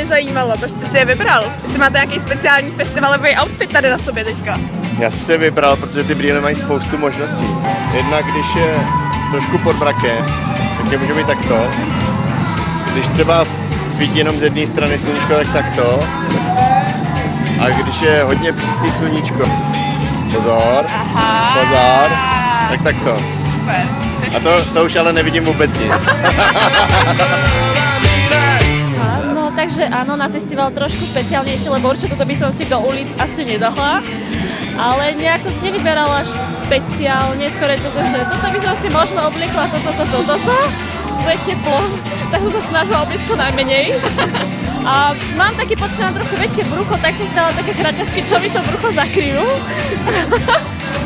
zajímalo, proč jste si je vybral? Jestli máte nějaký speciální festivalový outfit tady na sobě teďka. Já jsem si je vybral, protože ty brýle mají spoustu možností. Jednak když je trošku pod mrakem, tak je může být takto. Když třeba svítí jenom z jedné strany sluníčko, tak takto. A když je hodně přísný sluníčko, pozor, pozor, tak takto. Super. A to už ale nevidím vůbec nic. No, takže áno, na festival trošku špeciálnejšie, lebo určite toto by som si do ulic asi nedahla. Ale nejak som si nevyberala špeciálne, skôr je toto, že toto by som si možno obliekla, toto. Je teplo, tak som sa snažila obliecť čo najmenej. A mám taký pocit, že mám trochu väčšie brucho, tak som si dala také kraťasky, čo mi to brucho zakryjú.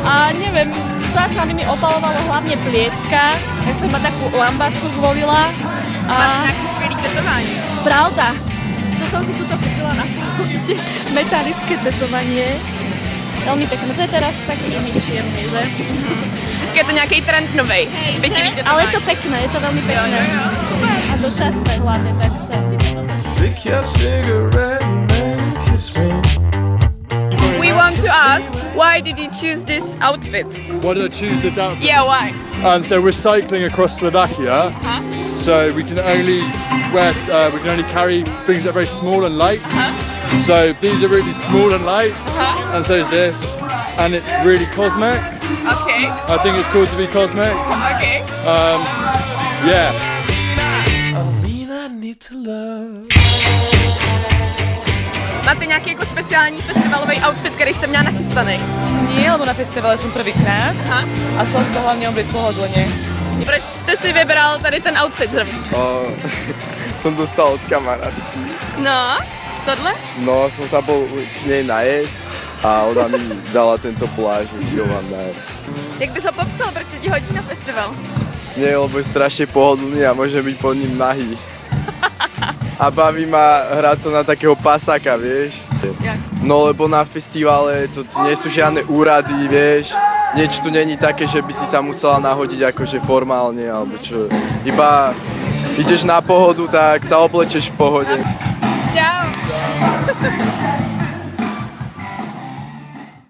A neviem, zase mi opalovalo hlavne pliecka, tak som iba takú lambarku zvolila. Máte nějaký skvělý tetování. Pravda, to som si tuto kúpila na pohode, metalické tetovanie. Veľmi pekné, to je teraz taký iný šiemný, že? Teďka je to nějaký trend novej. Špětivý tetování. Ale je to pekné, je to veľmi pekné. Super. A dočasné hlavne, tak sa... Lick your cigarette and then kiss me. We want to ask, why did you choose this outfit? Why did I choose this outfit? Yeah, why? So we're cycling across Slovakia, so we can only carry things that are very small and light. So these are really small and light, and so is this, and it's really cosmic. Okay, I think it's cool to be cosmic. okay. Yeah. I mean, I need to love. Máte nějaký jako speciální festivalový outfit, který jste měla nachystaný? Nie, lebo na festivale som prvýkrát Aha. a chcel sa hlavne obliecť pohodlne. Proč jste si vybral tady ten outfit zrovna? Som dostal od kamarátky. No, tohle? No, som sa bol k nej najesť a ona mi dala tento plášť, že si ho mám dať. Jak bys ho popsal, proč se ti hodí na festival? Nie, lebo je strašne pohodlný a môže byť pod ním nahý. A baví ma hrať sa na takého pasáka, vieš? Jak? No lebo na festivale to nie sú žiadne úrady, vieš? Niečo tu není také, že by si sa musela nahodiť akože formálne, alebo čo. Iba ideš na pohodu, tak sa oblečeš v pohode. Čau.